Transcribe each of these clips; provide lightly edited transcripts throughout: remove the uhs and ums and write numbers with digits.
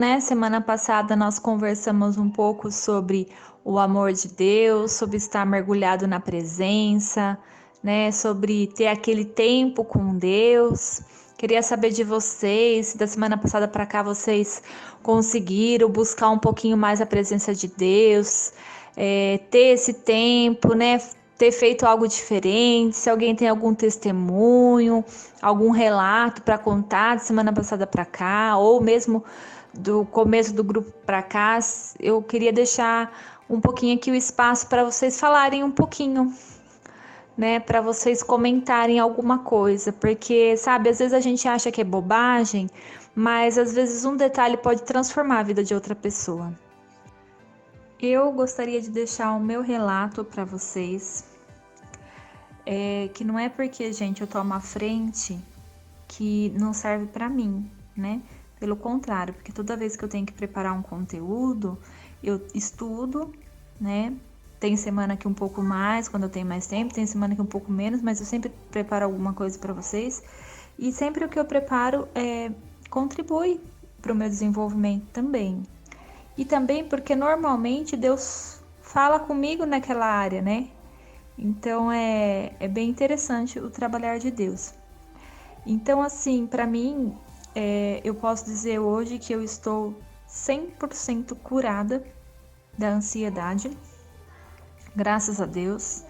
Né? Semana passada nós conversamos um pouco sobre o amor de Deus, sobre estar mergulhado na presença, né? Sobre ter aquele tempo com Deus. Queria saber de vocês, se da semana passada para cá vocês conseguiram buscar um pouquinho mais a presença de Deus, ter esse tempo, né? Ter feito algo diferente, se alguém tem algum testemunho, algum relato para contar de semana passada para cá, ou mesmo do começo do grupo para cá, eu queria deixar um pouquinho aqui o espaço para vocês falarem um pouquinho, né, para vocês comentarem alguma coisa, porque sabe, às vezes a gente acha que é bobagem, mas às vezes um detalhe pode transformar a vida de outra pessoa. Eu gostaria de deixar o meu relato para vocês, que não é porque, gente, eu tomo a frente que não serve para mim, né? Pelo contrário, porque toda vez que eu tenho que preparar um conteúdo, eu estudo, né? Tem semana que um pouco mais, quando eu tenho mais tempo, tem semana que um pouco menos, mas eu sempre preparo alguma coisa para vocês. E sempre o que eu preparo contribui para o meu desenvolvimento também. E também porque normalmente Deus fala comigo naquela área, né? Então é bem interessante o trabalhar de Deus. Então, assim, para mim, eu posso dizer hoje que eu estou 100% curada da ansiedade, graças a Deus,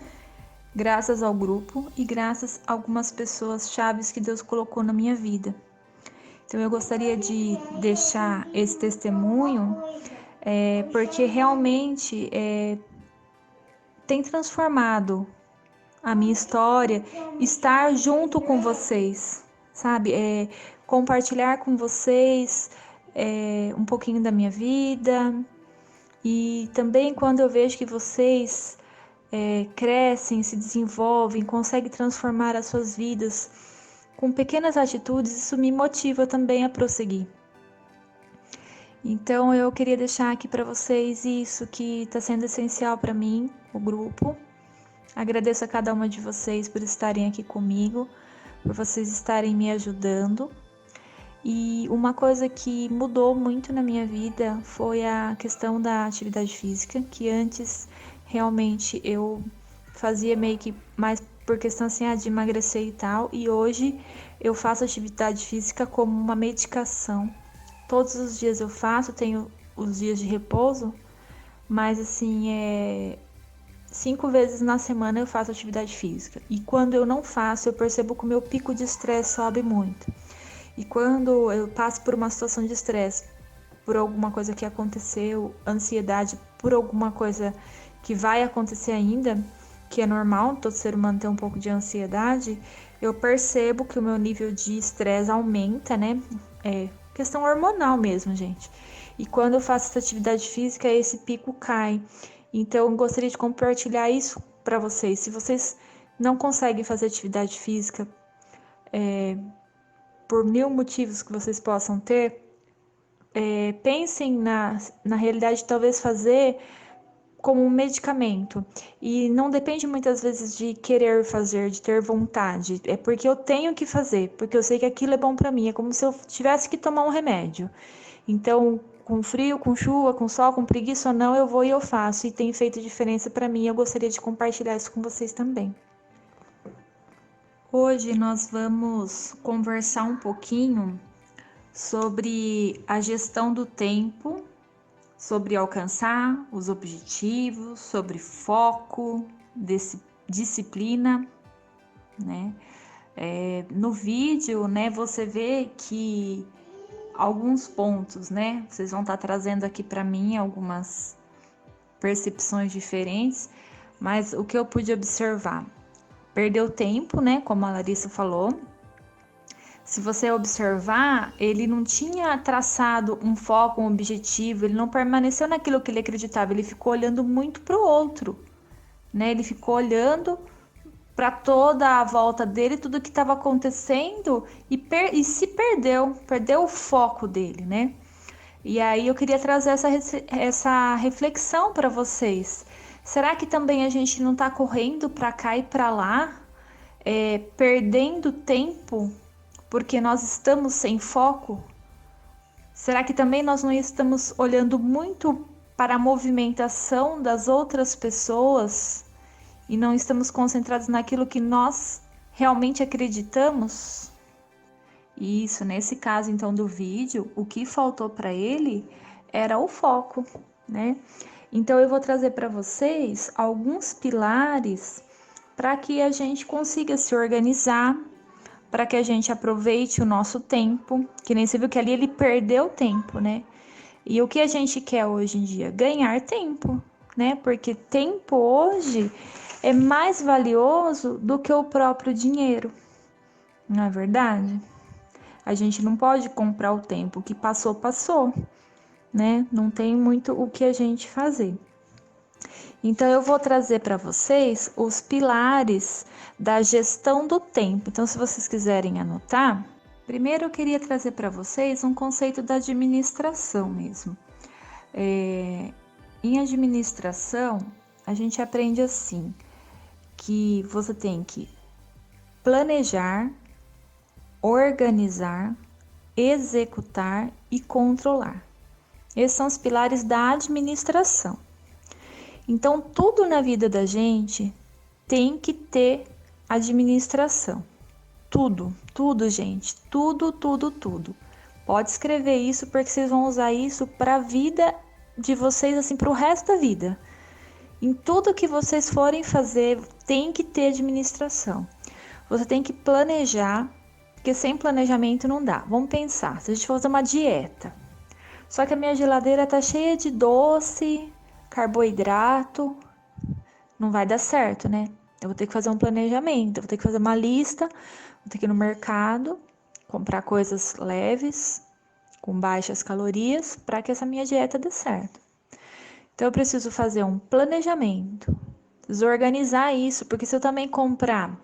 graças ao grupo e graças a algumas pessoas chaves que Deus colocou na minha vida. Então, eu gostaria de deixar esse testemunho, porque realmente tem transformado a minha história, estar junto com vocês, sabe? Compartilhar com vocês um pouquinho da minha vida e também quando eu vejo que vocês crescem, se desenvolvem, conseguem transformar as suas vidas com pequenas atitudes, isso me motiva também a prosseguir. Então eu queria deixar aqui para vocês isso que está sendo essencial para mim, o grupo. Agradeço a cada uma de vocês por estarem aqui comigo, por vocês estarem me ajudando. E uma coisa que mudou muito na minha vida foi a questão da atividade física, que antes realmente eu fazia meio que mais por questão assim, de emagrecer e tal, e hoje eu faço atividade física como uma medicação. Todos os dias eu faço, tenho os dias de repouso, mas assim, 5 vezes na semana eu faço atividade física. E quando eu não faço, eu percebo que o meu pico de estresse sobe muito. E quando eu passo por uma situação de estresse, por alguma coisa que aconteceu, ansiedade por alguma coisa que vai acontecer ainda, que é normal, todo ser humano tem um pouco de ansiedade, eu percebo que o meu nível de estresse aumenta, né? É questão hormonal mesmo, gente. E quando eu faço essa atividade física, esse pico cai. Então, eu gostaria de compartilhar isso para vocês. Se vocês não conseguem fazer atividade física, por mil motivos que vocês possam ter, pensem na realidade de talvez fazer como um medicamento. E não depende muitas vezes de querer fazer, de ter vontade. É porque eu tenho que fazer, porque eu sei que aquilo é bom para mim. É como se eu tivesse que tomar um remédio. Então, com frio, com chuva, com sol, com preguiça ou não, eu vou e eu faço. E tem feito diferença para mim. Eu gostaria de compartilhar isso com vocês também. Hoje nós vamos conversar um pouquinho sobre a gestão do tempo, sobre alcançar os objetivos, sobre foco, disciplina, né? No vídeo, né, você vê que alguns pontos, né, vocês vão estar trazendo aqui para mim algumas percepções diferentes, mas o que eu pude observar, perdeu tempo, né, como a Larissa falou. Se você observar, ele não tinha traçado um foco, um objetivo, ele não permaneceu naquilo que ele acreditava, ele ficou olhando muito para o outro, né? Ele ficou olhando para toda a volta dele, tudo que estava acontecendo e se perdeu o foco dele, né? E aí eu queria trazer essa reflexão para vocês. Será que também a gente não está correndo para cá e para lá, perdendo tempo porque nós estamos sem foco? Será que também nós não estamos olhando muito para a movimentação das outras pessoas e não estamos concentrados naquilo que nós realmente acreditamos? Isso, nesse caso então do vídeo, o que faltou para ele era o foco, né? Então eu vou trazer para vocês alguns pilares para que a gente consiga se organizar, para que a gente aproveite o nosso tempo, que nem você viu que ali ele perdeu tempo, né? E o que a gente quer hoje em dia? Ganhar tempo, né? Porque tempo hoje é mais valioso do que o próprio dinheiro, não é verdade? A gente não pode comprar o tempo, o que passou, passou, né? Não tem muito o que a gente fazer. Então, eu vou trazer para vocês os pilares da gestão do tempo. Então, se vocês quiserem anotar, primeiro eu queria trazer para vocês um conceito da administração mesmo. Em administração, a gente aprende assim, que você tem que planejar, organizar, executar e controlar. Esses são os pilares da administração. Então, tudo na vida da gente tem que ter administração. Tudo, gente. Tudo. Pode escrever isso porque vocês vão usar isso para a vida de vocês, assim, para o resto da vida. Em tudo que vocês forem fazer, tem que ter administração. Você tem que planejar, porque sem planejamento não dá. Vamos pensar, se a gente for fazer uma dieta, só que a minha geladeira tá cheia de doce, carboidrato, não vai dar certo, né? Eu vou ter que fazer um planejamento, eu vou ter que fazer uma lista, vou ter que ir no mercado, comprar coisas leves, com baixas calorias, para que essa minha dieta dê certo. Então eu preciso fazer um planejamento, desorganizar isso, porque se eu também comprar,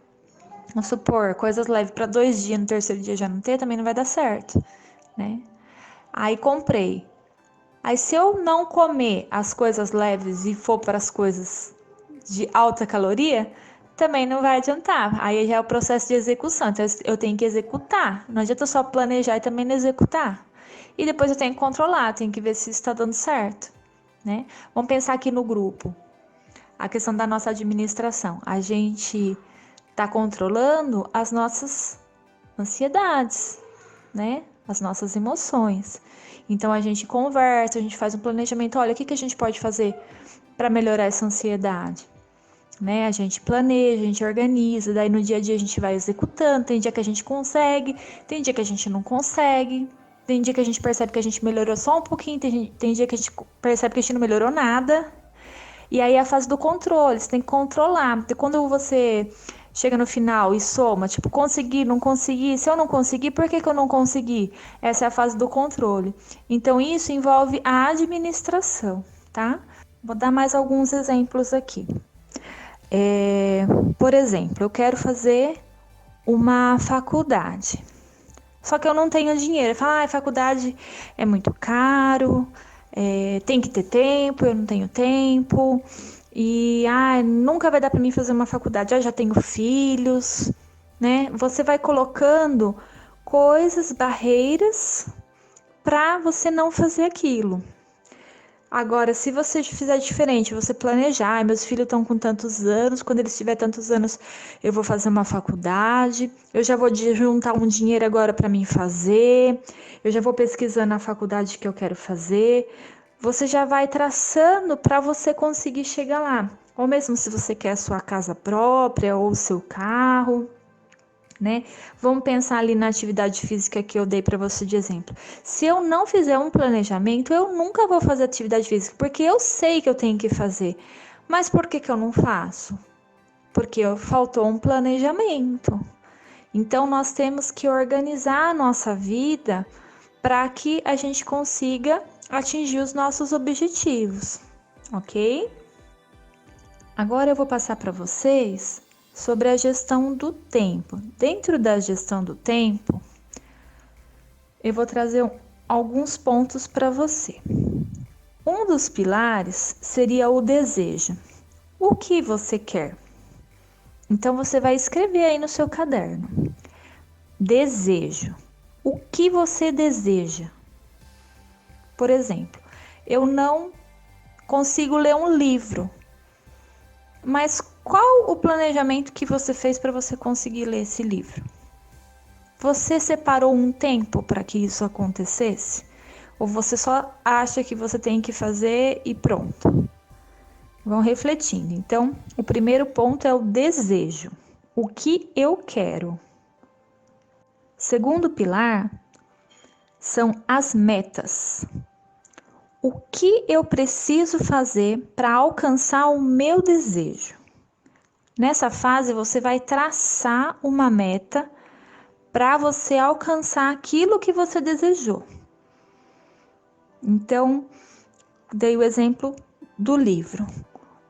vamos supor, coisas leves para 2 dias, no terceiro dia já não ter, também não vai dar certo, né? Aí comprei. Aí se eu não comer as coisas leves e for para as coisas de alta caloria, também não vai adiantar. Aí já é o processo de execução. Então eu tenho que executar. Não adianta só planejar e também não executar. E depois eu tenho que controlar, tenho que ver se está dando certo, né? Vamos pensar aqui no grupo. A questão da nossa administração. A gente está controlando as nossas ansiedades, né? As nossas emoções. Então a gente conversa, a gente faz um planejamento. Olha, o que a gente pode fazer para melhorar essa ansiedade? Né? A gente planeja, a gente organiza, daí no dia a dia a gente vai executando. Tem dia que a gente consegue, tem dia que a gente não consegue, tem dia que a gente percebe que a gente melhorou só um pouquinho, tem dia que a gente percebe que a gente não melhorou nada. E aí é a fase do controle, você tem que controlar. Porque quando você chega no final e soma, tipo, consegui, não consegui, se eu não consegui, por que eu não consegui? Essa é a fase do controle. Então isso envolve a administração, tá? Vou dar mais alguns exemplos aqui. Por exemplo, eu quero fazer uma faculdade, só que eu não tenho dinheiro. Eu falo, faculdade é muito caro, tem que ter tempo, eu não tenho tempo, e nunca vai dar para mim fazer uma faculdade, eu já tenho filhos, né? Você vai colocando coisas, barreiras, para você não fazer aquilo. Agora, se você fizer diferente, você planejar, meus filhos estão com tantos anos, quando eles tiverem tantos anos, eu vou fazer uma faculdade, eu já vou juntar um dinheiro agora para mim fazer, eu já vou pesquisando a faculdade que eu quero fazer. Você já vai traçando para você conseguir chegar lá. Ou mesmo se você quer a sua casa própria ou o seu carro, né? Vamos pensar ali na atividade física que eu dei para você de exemplo. Se eu não fizer um planejamento, eu nunca vou fazer atividade física, porque eu sei que eu tenho que fazer. Mas por que eu não faço? Porque faltou um planejamento. Então nós temos que organizar a nossa vida para que a gente consiga atingir os nossos objetivos, ok? Agora eu vou passar para vocês sobre a gestão do tempo. Dentro da gestão do tempo, eu vou trazer alguns pontos para você. Um dos pilares seria o desejo. O que você quer? Então você vai escrever aí no seu caderno. Desejo. O que você deseja? Por exemplo, eu não consigo ler um livro, mas qual o planejamento que você fez para você conseguir ler esse livro? Você separou um tempo para que isso acontecesse? Ou você só acha que você tem que fazer e pronto? Vão refletindo. Então, o primeiro ponto é o desejo. O que eu quero? Segundo pilar são as metas. O que eu preciso fazer para alcançar o meu desejo? Nessa fase, você vai traçar uma meta para você alcançar aquilo que você desejou. Então, dei o exemplo do livro.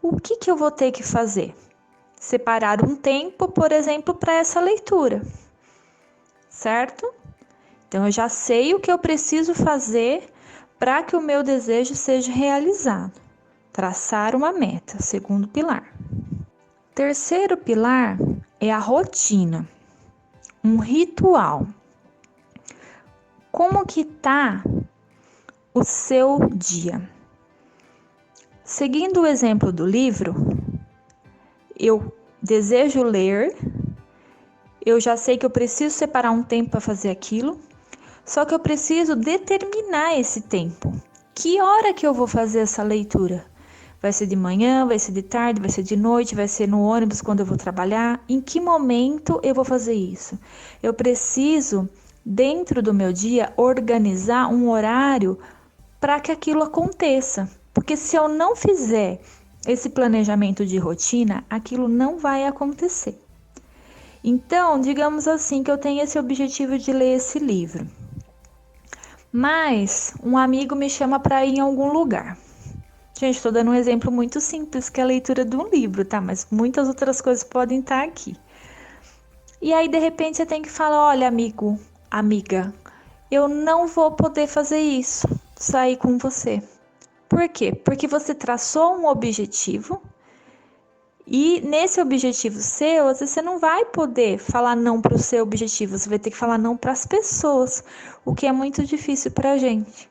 O que eu vou ter que fazer? Separar um tempo, por exemplo, para essa leitura, certo? Então, eu já sei o que eu preciso fazer para que o meu desejo seja realizado. Traçar uma meta, segundo pilar. Terceiro pilar é a rotina, um ritual. Como que tá o seu dia? Seguindo o exemplo do livro, eu desejo ler, eu já sei que eu preciso separar um tempo para fazer aquilo, só que eu preciso determinar esse tempo. Que hora que eu vou fazer essa leitura? Vai ser de manhã, vai ser de tarde, vai ser de noite, vai ser no ônibus quando eu vou trabalhar? Em que momento eu vou fazer isso? Eu preciso, dentro do meu dia, organizar um horário para que aquilo aconteça. Porque se eu não fizer esse planejamento de rotina, aquilo não vai acontecer. Então, digamos assim que eu tenho esse objetivo de ler esse livro. Mas um amigo me chama para ir em algum lugar. Gente, estou dando um exemplo muito simples, que é a leitura de um livro, tá? Mas muitas outras coisas podem estar aqui. E aí, de repente, você tem que falar, olha, amigo, amiga, eu não vou poder fazer isso, sair com você. Por quê? Porque você traçou um objetivo e nesse objetivo seu, às vezes você não vai poder falar não para o seu objetivo, você vai ter que falar não para as pessoas, o que é muito difícil para a gente.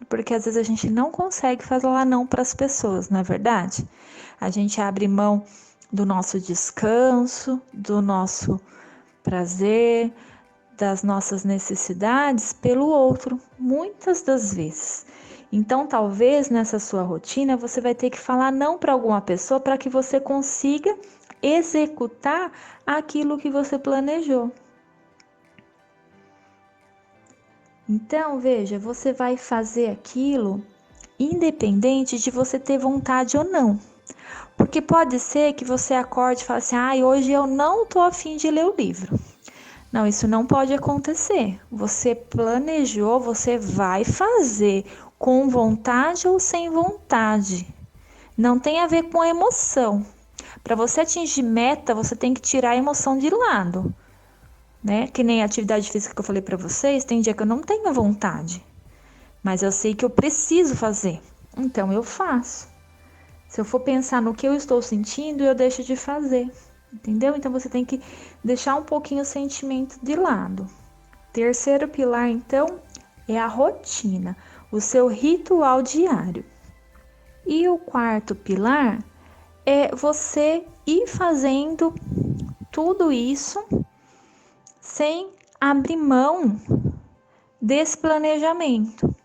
Porque às vezes a gente não consegue falar não para as pessoas, não é verdade? A gente abre mão do nosso descanso, do nosso prazer, das nossas necessidades pelo outro, muitas das vezes. Então, talvez nessa sua rotina você vai ter que falar não para alguma pessoa para que você consiga executar aquilo que você planejou. Então, veja, você vai fazer aquilo independente de você ter vontade ou não. Porque pode ser que você acorde e fale assim, hoje eu não tô a fim de ler o livro. Não, isso não pode acontecer. Você planejou, você vai fazer com vontade ou sem vontade. Não tem a ver com a emoção. Para você atingir meta, você tem que tirar a emoção de lado. Né? Que nem a atividade física que eu falei para vocês, tem dia que eu não tenho vontade. Mas eu sei que eu preciso fazer. Então eu faço. Se eu for pensar no que eu estou sentindo, eu deixo de fazer. Entendeu? Então você tem que deixar um pouquinho o sentimento de lado. Terceiro pilar, então, é a rotina, o seu ritual diário. E o quarto pilar é você ir fazendo tudo isso sem abrir mão desse planejamento.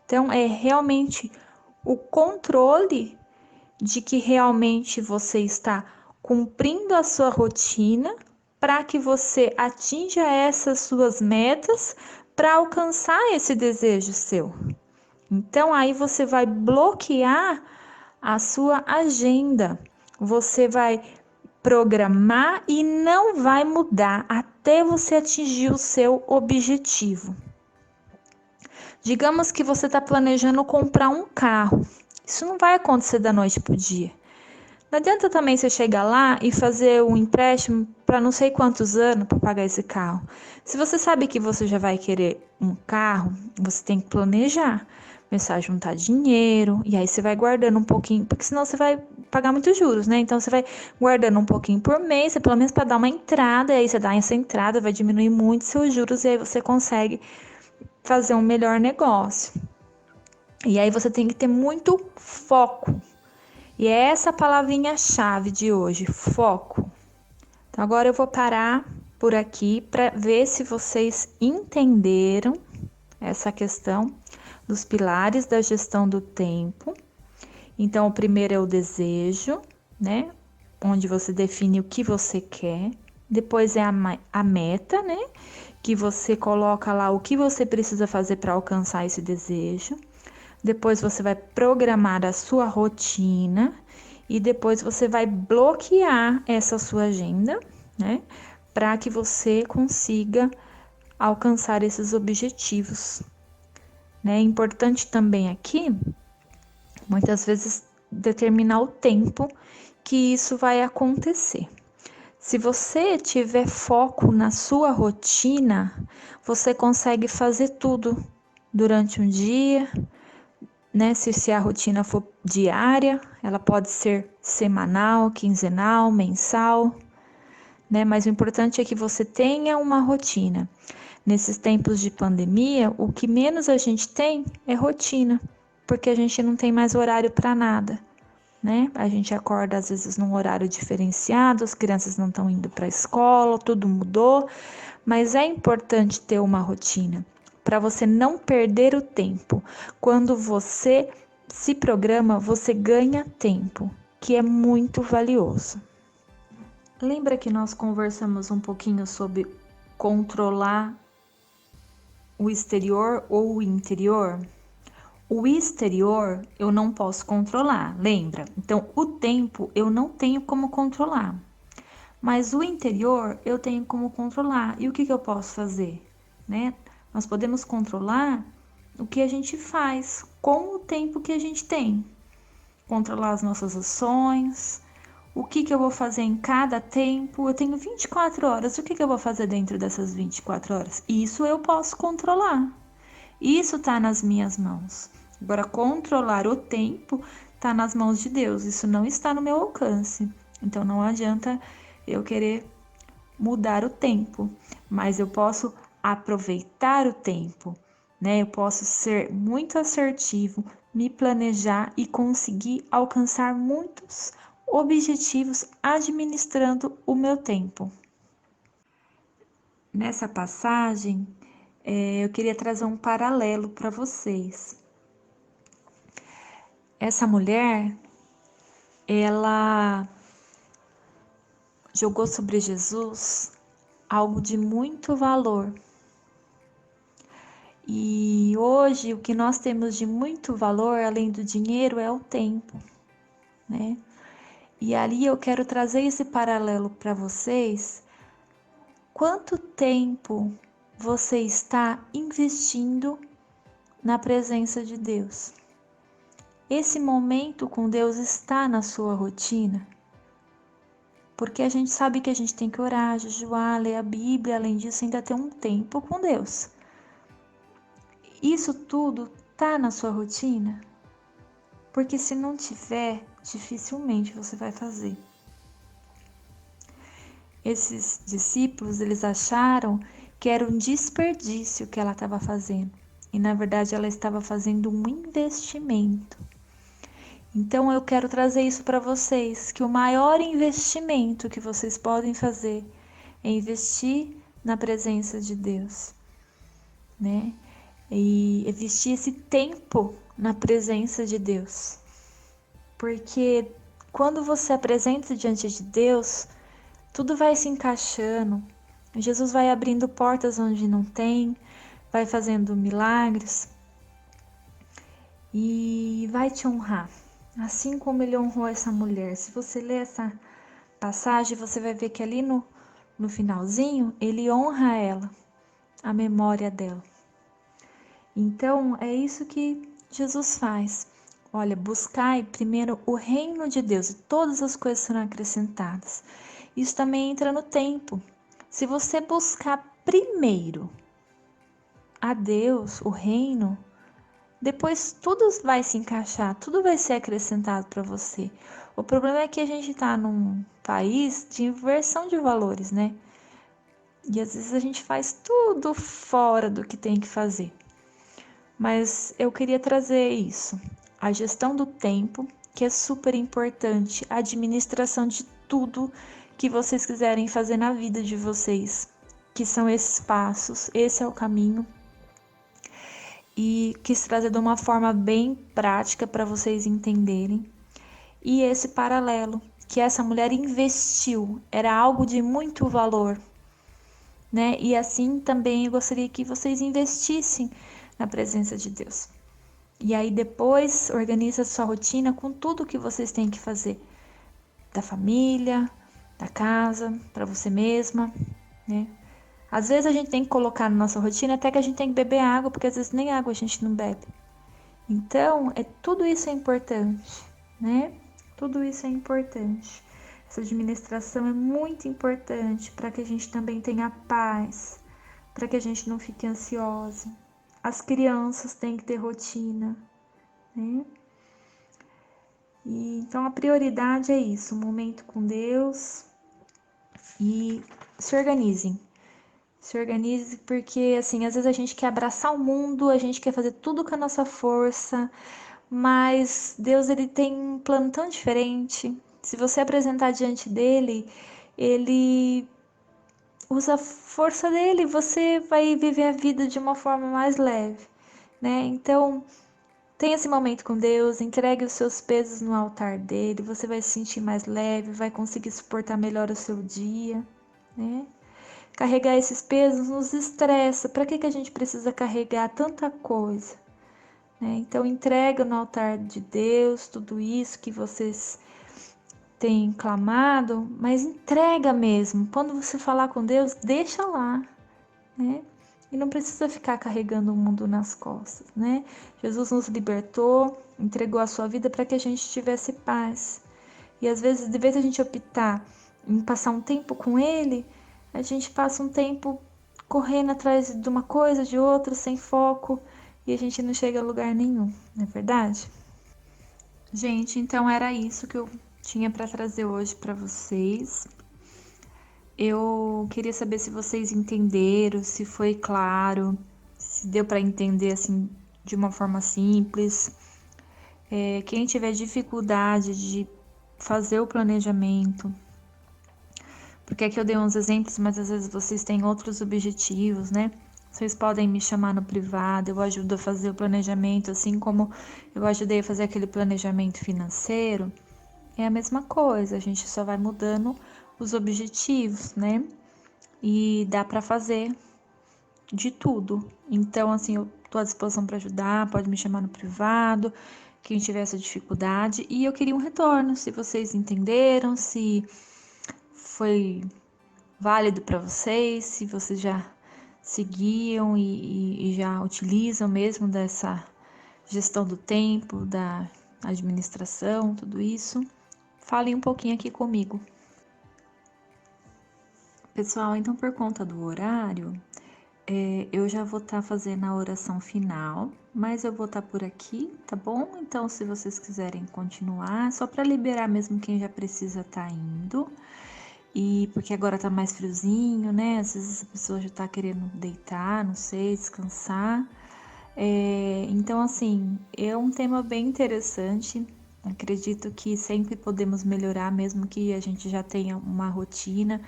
Então, é realmente o controle de que realmente você está cumprindo a sua rotina para que você atinja essas suas metas para alcançar esse desejo seu. Então aí você vai bloquear a sua agenda. Você vai programar e não vai mudar até você atingir o seu objetivo. Digamos que você está planejando comprar um carro. Isso não vai acontecer da noite para o dia. Não adianta também você chegar lá e fazer um empréstimo para não sei quantos anos para pagar esse carro. Se você sabe que você já vai querer um carro, você tem que planejar. Começar a juntar dinheiro, e aí você vai guardando um pouquinho, porque senão você vai pagar muitos juros, né? Então você vai guardando um pouquinho por mês, pelo menos para dar uma entrada, e aí você dá essa entrada, vai diminuir muito seus juros, e aí você consegue fazer um melhor negócio. E aí você tem que ter muito foco. E é essa palavrinha-chave de hoje, foco. Então agora eu vou parar por aqui para ver se vocês entenderam essa questão dos pilares da gestão do tempo. Então, o primeiro é o desejo, né? Onde você define o que você quer. Depois é a meta, né? Que você coloca lá o que você precisa fazer para alcançar esse desejo. Depois você vai programar a sua rotina e depois você vai bloquear essa sua agenda, né? Para que você consiga alcançar esses objetivos, né? É importante também aqui, muitas vezes, determinar o tempo que isso vai acontecer. Se você tiver foco na sua rotina, você consegue fazer tudo durante um dia, né? Se a rotina for diária, ela pode ser semanal, quinzenal, mensal, né? Mas o importante é que você tenha uma rotina. Nesses tempos de pandemia, o que menos a gente tem é rotina, porque a gente não tem mais horário para nada, né? A gente acorda às vezes num horário diferenciado, as crianças não estão indo para a escola, tudo mudou, mas é importante ter uma rotina para você não perder o tempo. Quando você se programa, você ganha tempo, que é muito valioso. Lembra que nós conversamos um pouquinho sobre controlar o exterior ou o interior? O exterior eu não posso controlar, lembra? Então, o tempo eu não tenho como controlar, mas o interior eu tenho como controlar. E o que eu posso fazer, né? Nós podemos controlar o que a gente faz com o tempo que a gente tem, controlar as nossas ações, o que eu vou fazer em cada tempo. Eu tenho 24 horas, o que eu vou fazer dentro dessas 24 horas? Isso eu posso controlar. Isso está nas minhas mãos. Agora, controlar o tempo está nas mãos de Deus. Isso não está no meu alcance. Então, não adianta eu querer mudar o tempo, mas eu posso aproveitar o tempo, né? Eu posso ser muito assertivo, me planejar e conseguir alcançar muitos objetivos administrando o meu tempo. Nessa passagem, eu queria trazer um paralelo para vocês. Essa mulher, ela jogou sobre Jesus algo de muito valor. E hoje o que nós temos de muito valor, além do dinheiro, é o tempo, né? E ali eu quero trazer esse paralelo para vocês. Quanto tempo você está investindo na presença de Deus? Esse momento com Deus está na sua rotina? Porque a gente sabe que a gente tem que orar, jejuar, ler a Bíblia, além disso ainda ter um tempo com Deus. Isso tudo tá na sua rotina? Porque se não tiver, dificilmente você vai fazer. Esses discípulos, eles acharam que era um desperdício que ela estava fazendo. E na verdade ela estava fazendo um investimento. Então eu quero trazer isso para vocês, que o maior investimento que vocês podem fazer é investir na presença de Deus, né? E investir esse tempo na presença de Deus. Porque quando você apresenta diante de Deus, tudo vai se encaixando. Jesus vai abrindo portas onde não tem, vai fazendo milagres e vai te honrar. Assim como ele honrou essa mulher. Se você ler essa passagem, você vai ver que ali no finalzinho, ele honra ela, a memória dela. Então, é isso que Jesus faz. Olha, buscai primeiro o reino de Deus e todas as coisas serão acrescentadas. Isso também entra no tempo. Se você buscar primeiro a Deus, o reino, depois tudo vai se encaixar, tudo vai ser acrescentado para você. O problema é que a gente está num país de inversão de valores, né? E às vezes a gente faz tudo fora do que tem que fazer. mas eu queria trazer isso. A gestão do tempo, que é super importante, a administração de tudo que vocês quiserem fazer na vida de vocês, que são esses passos, esse é o caminho. E quis trazer de uma forma bem prática para vocês entenderem. E esse paralelo, que essa mulher investiu, era algo de muito valor, né? E assim também eu gostaria que vocês investissem na presença de Deus. E aí depois organiza a sua rotina com tudo que vocês têm que fazer, da família, da casa, para você mesma, né? Às vezes a gente tem que colocar na nossa rotina até que a gente tem que beber água, porque às vezes nem água a gente não bebe. Então, tudo isso é importante, né? Tudo isso é importante. Essa administração é muito importante para que a gente também tenha paz, para que a gente não fique ansiosa. As crianças têm que ter rotina, né? E, então a prioridade é isso, um momento com Deus e se organizem. Se organize porque, assim, às vezes a gente quer abraçar o mundo, a gente quer fazer tudo com a nossa força, mas Deus, ele tem um plano tão diferente. Se você apresentar diante dele, ele usa a força dele, você vai viver a vida de uma forma mais leve, né? Então, tenha esse momento com Deus, entregue os seus pesos no altar dele, você vai se sentir mais leve, vai conseguir suportar melhor o seu dia, né? Carregar esses pesos nos estressa. Para que a gente precisa carregar tanta coisa? Né? Então, entrega no altar de Deus tudo isso que vocês têm clamado, mas entrega mesmo. Quando você falar com Deus, deixa lá, né? E não precisa ficar carregando o mundo nas costas, né? Jesus nos libertou, entregou a sua vida para que a gente tivesse paz. E às vezes, de vez a gente optar em passar um tempo com Ele, a gente passa um tempo correndo atrás de uma coisa, de outra, sem foco, e a gente não chega a lugar nenhum, não é verdade? Gente, então era isso que eu tinha para trazer hoje para vocês. Eu queria saber se vocês entenderam, se foi claro, se deu para entender assim de uma forma simples. Quem tiver dificuldade de fazer o planejamento, porque aqui eu dei uns exemplos, mas às vezes vocês têm outros objetivos, né? Vocês podem me chamar no privado, eu ajudo a fazer o planejamento, assim como eu ajudei a fazer aquele planejamento financeiro. É a mesma coisa, a gente só vai mudando os objetivos, né? E dá para fazer de tudo. Então, assim, eu tô à disposição para ajudar, pode me chamar no privado, quem tiver essa dificuldade. E eu queria um retorno, se vocês entenderam, se foi válido para vocês, se vocês já seguiam e já utilizam mesmo dessa gestão do tempo, da administração, tudo isso. Falem um pouquinho aqui comigo. Pessoal, então por conta do horário, eu já vou estar fazendo a oração final, mas eu vou estar por aqui, tá bom? Então, se vocês quiserem continuar, só para liberar mesmo quem já precisa estar indo. E porque agora tá mais friozinho, né? Às vezes a pessoa já tá querendo deitar, não sei, descansar. Então, assim, é um tema bem interessante. Acredito que sempre podemos melhorar, mesmo que a gente já tenha uma rotina,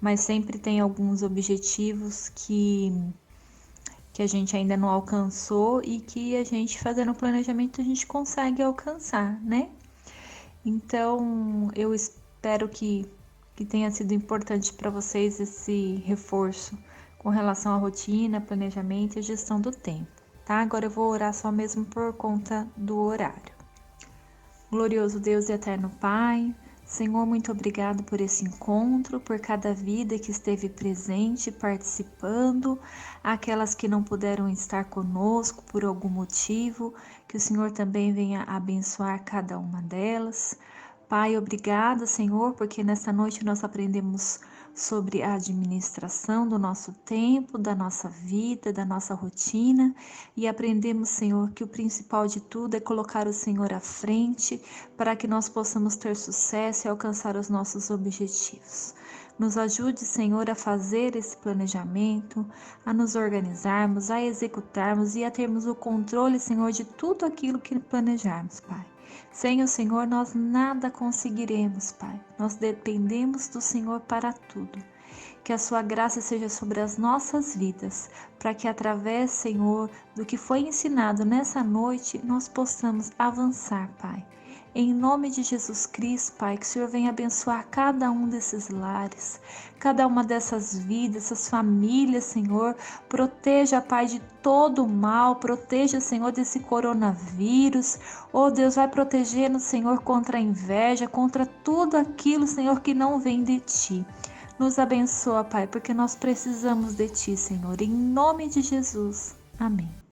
mas sempre tem alguns objetivos que a gente ainda não alcançou e que a gente fazendo o planejamento a gente consegue alcançar, né? Então, eu espero que tenha sido importante para vocês esse reforço com relação à rotina, planejamento e gestão do tempo, tá? Agora eu vou orar só mesmo por conta do horário. Glorioso Deus e eterno Pai, Senhor, muito obrigado por esse encontro, por cada vida que esteve presente, participando, aquelas que não puderam estar conosco por algum motivo, que o Senhor também venha abençoar cada uma delas. Pai, obrigada, Senhor, porque nesta noite nós aprendemos sobre a administração do nosso tempo, da nossa vida, da nossa rotina e aprendemos, Senhor, que o principal de tudo é colocar o Senhor à frente para que nós possamos ter sucesso e alcançar os nossos objetivos. Nos ajude, Senhor, a fazer esse planejamento, a nos organizarmos, a executarmos e a termos o controle, Senhor, de tudo aquilo que planejarmos, Pai. Sem o Senhor, nós nada conseguiremos, Pai. Nós dependemos do Senhor para tudo. Que a sua graça seja sobre as nossas vidas, para que através, Senhor, do que foi ensinado nessa noite, nós possamos avançar, Pai. Em nome de Jesus Cristo, Pai, que o Senhor venha abençoar cada um desses lares, cada uma dessas vidas, essas famílias, Senhor. Proteja, Pai, de todo o mal, proteja, Senhor, desse coronavírus. Oh, Deus, vai protegendo, Senhor, contra a inveja, contra tudo aquilo, Senhor, que não vem de Ti. Nos abençoa, Pai, porque nós precisamos de Ti, Senhor. Em nome de Jesus. Amém.